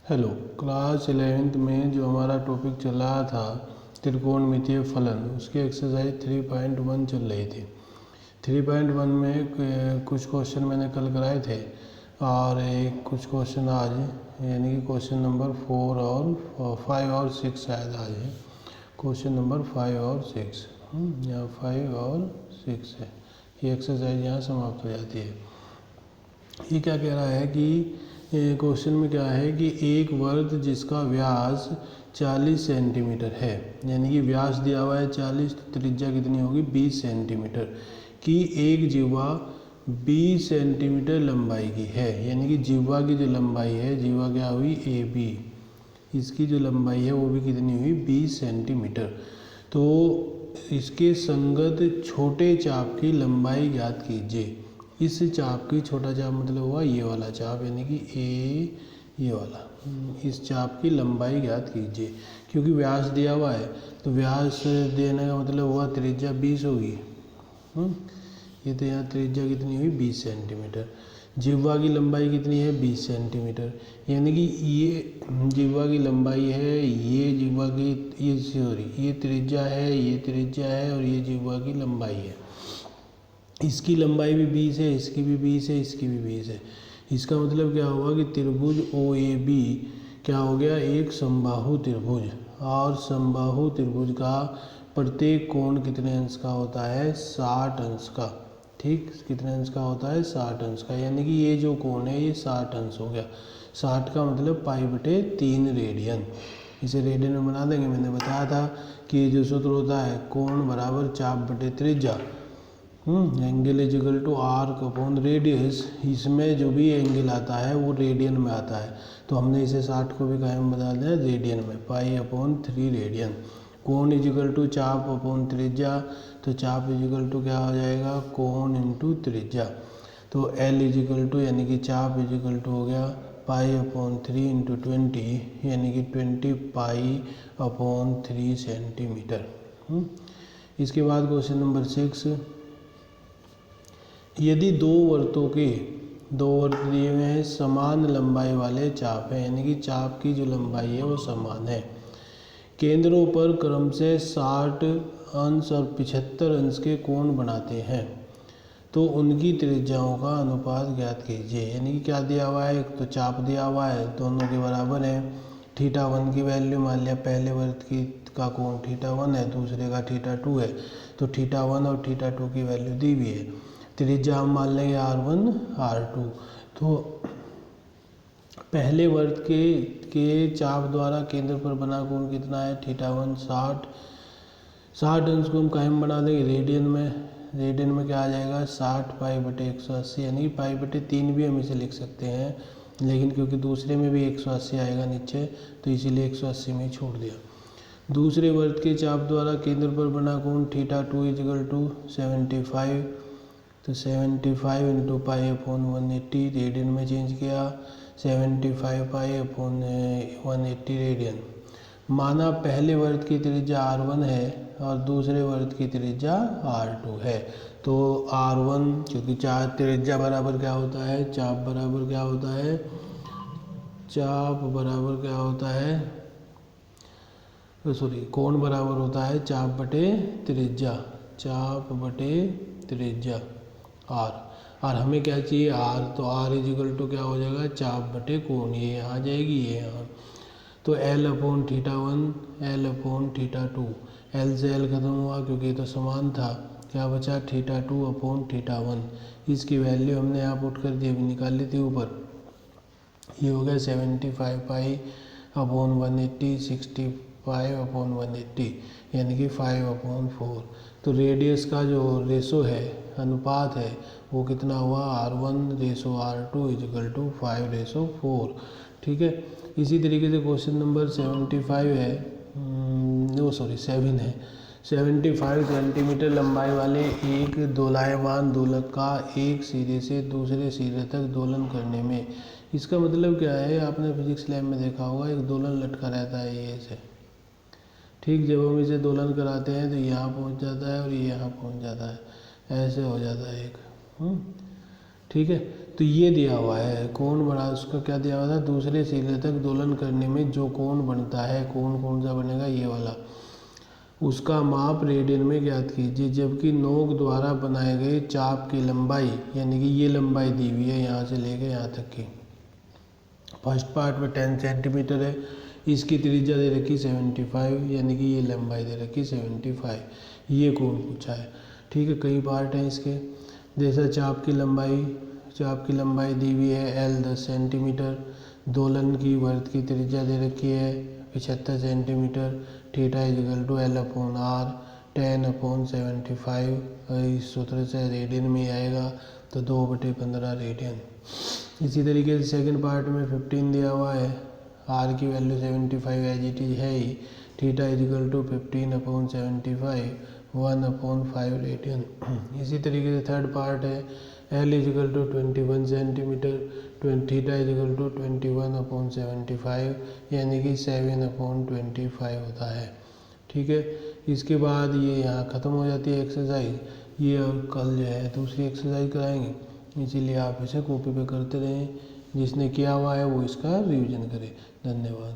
Hello. Class 11th में जो हमारा टॉपिक चल रहा था त्रिकोणमितीय फलन, उसकी एक्सरसाइज 3.1 चल रही थी। 3.1 में कुछ क्वेश्चन मैंने कल कराए थे और कुछ क्वेश्चन आज, यानी कि क्वेश्चन नंबर 4 और 5 और 6 शायद आज है। क्वेश्चन नंबर 5 और 6 यहाँ 5 और 6 है। ये एक्सरसाइज यहाँ समाप्त हो जाती है। ये क्या कह रहा है कि क्वेश्चन में क्या है कि एक वृत्त जिसका व्यास 40 सेंटीमीटर है, यानी कि व्यास दिया हुआ है 40, तो त्रिज्या कितनी होगी 20 सेंटीमीटर की एक जिह्वा 20 सेंटीमीटर लंबाई की है। यानी कि जिह्वा की जो लंबाई है, जिह्वा क्या हुई AB, इसकी जो लंबाई है वो भी कितनी हुई 20 सेंटीमीटर। तो इसके संगत छोटे चाप की लंबाई ज्ञात कीजिए। इस चाप की, छोटा चाप मतलब हुआ ये वाला चाप, यानी कि ये वाला, इस चाप की लंबाई ज्ञात कीजिए। क्योंकि व्यास दिया हुआ है तो व्यास देने का मतलब हुआ त्रिज्या 20 होगी। ये तो यहाँ त्रिज्या कितनी हुई 20 सेंटीमीटर। जिह्वा की लंबाई कितनी है 20 सेंटीमीटर, यानी कि ये जिह्वा की लंबाई है, ये जिह्वा की, ये त्रिज्या है, ये त्रिज्या है और ये जिह्वा की लंबाई है। इसकी लंबाई भी 20 है, इसकी भी 20 है, इसकी भी 20 है। इसका मतलब क्या हुआ कि त्रिभुज OAB क्या हो गया, एक समबाहु त्रिभुज। और समबाहु त्रिभुज का प्रत्येक कोण कितने अंश का होता है 60 अंश का। ठीक, कितने अंश का होता है 60 अंश का, यानी कि ये जो कोण है ये 60 अंश हो गया। 60 का मतलब π/3 रेडियन। इसे रेडियन में बना देंगे। मैंने बताया था कि ये जो सूत्र होता है कोण बराबर चाप बटे त्रिज्या, angle is equal to arc upon radius. इसमें जो भी एंगल आता है वो रेडियन में आता है, तो हमने इसे 60 को भी कायम बता दिया रेडियन में, π/3 रेडियन। कोण इज इक्वल टू चाप अपॉन त्रिज्या, तो चाप इज इक्वल टू क्या हो जाएगा कोण इंटू त्रिज्या। तो L इज इक्वल टू, यानी कि चाप इज इक्वल टू हो गया π/3 इंटू 20, यानी कि 20 π/3 सेंटीमीटर। इसके बाद क्वेश्चन नंबर 6, यदि दो वर्त दिए हुए हैं समान लंबाई वाले चाप हैं, यानी कि चाप की जो लंबाई है वो समान है, केंद्रों पर क्रमशः 60 अंश और 75 अंश के कोण बनाते हैं, तो उनकी त्रिज्याओं का अनुपात ज्ञात कीजिए। यानी कि क्या दिया हुआ है, एक तो चाप दिया हुआ है, दोनों के बराबर है। θ1 की वैल्यू मान लिया, पहले वर्त का कोण θ1 है, दूसरे का θ2 है, तो θ1 और θ2 की वैल्यू दी हुई है। त्रिज्या हम मान लेंगे R1 R2। तो पहले वर्त के चाप द्वारा केंद्र पर बना कोण कितना है θ1 60 अंश को हम कायम बना देंगे रेडियन में। रेडियन में क्या आ जाएगा 60 π/180, यानी π/3 भी हम इसे लिख सकते हैं, लेकिन क्योंकि दूसरे में भी 180 आएगा नीचे, तो इसीलिए 180 में ही छोड़ दिया। दूसरे वर्त के चाप द्वारा केंद्र पर बना कोण θ2 इज इक्वल टू 75, तो 75 इंटू π/180 रेडियन में चेंज किया, 75 π/180 रेडियन। माना पहले वर्त की त्रिज्या R1 है और दूसरे वर्त की त्रिज्या R2 है, तो R1, क्योंकि त्रिज्या बराबर क्या होता है, चाप बराबर क्या होता है, चाप बराबर क्या होता है, कोण बराबर होता है चाप बटे त्रिज्या, चाप बटे त्रिज्या R। और हमें क्या चाहिए R, तो R इज इक्वल टू क्या हो जाएगा चाप बटे कोण, ये यहाँ आ जाएगी, ये यहाँ। तो L/θ1 L/θ2, L से L खत्म हुआ क्योंकि तो समान था, क्या बचा θ2/θ1। इसकी वैल्यू हमने यहाँ पुट कर दी, अभी निकाल ली थी ऊपर। ये हो गया 75 π/180, 65/180, यानी कि 5/4। तो रेडियस का जो रेशो है, अनुपात है, वो कितना हुआ R1/R2 इज इक्वल टू 5/4। ठीक है। इसी तरीके से क्वेश्चन नंबर 75 है, 7 है। 75 सेंटीमीटर लंबाई वाले एक दोलायमान दोलक का एक सिरे से दूसरे सिरे तक दोलन करने में, इसका मतलब क्या है, आपने फिजिक्स लैब में देखा होगा, एक दोलन लटका रहता है ये से। ठीक, जब हम इसे दोलन कराते हैं तो यहाँ पहुँच जाता है और ये यहाँ पहुँच जाता है, ऐसे हो जाता है एक। ठीक है। तो ये दिया हुआ है कोण बड़ा, उसका क्या दिया हुआ था, दूसरे सिरे तक दोलन करने में जो कोण बनता है, कोण कौन सा बनेगा, ये वाला, उसका माप रेडियन में ज्ञात कीजिए। जबकि नोक द्वारा बनाए गए चाप की लंबाई, यानी कि ये लंबाई दी हुई है यहाँ से लेके यहाँ तक की, फर्स्ट पार्ट में 10 सेंटीमीटर है, इसकी त्रिज्या दे रखी 75, यानी कि ये लंबाई दे रखी 75, ये कोण पूछा है। ठीक है, कई पार्ट हैं इसके। जैसा चाप की लंबाई दी हुई है L 10 सेंटीमीटर, दोलन की वृत्त की त्रिज्या दे रखी है 75 centimetre, theta is equal to L/R 10/75, इस सूत्र से रेडियन में आएगा तो 2/15 रेडियन। इसी तरीके से सेकंड पार्ट में 15 दिया हुआ है, R की वैल्यू 75 एज इट इज है ही, थीटा इजिकल टू 15/75 1/5 रेडियन। इसी तरीके से थर्ड पार्ट है L is equal to 21 centimetre, theta is equal to 21/75, यानी कि 7/25 होता है। ठीक है, इसके बाद ये यहाँ ख़त्म हो जाती है एक्सरसाइज। ये और कल जो है दूसरी एक्सरसाइज कराएंगे, इसीलिए आप इसे कॉपी पे करते रहें। जिसने किया हुआ है वो इसका रिवीजन करे। धन्यवाद।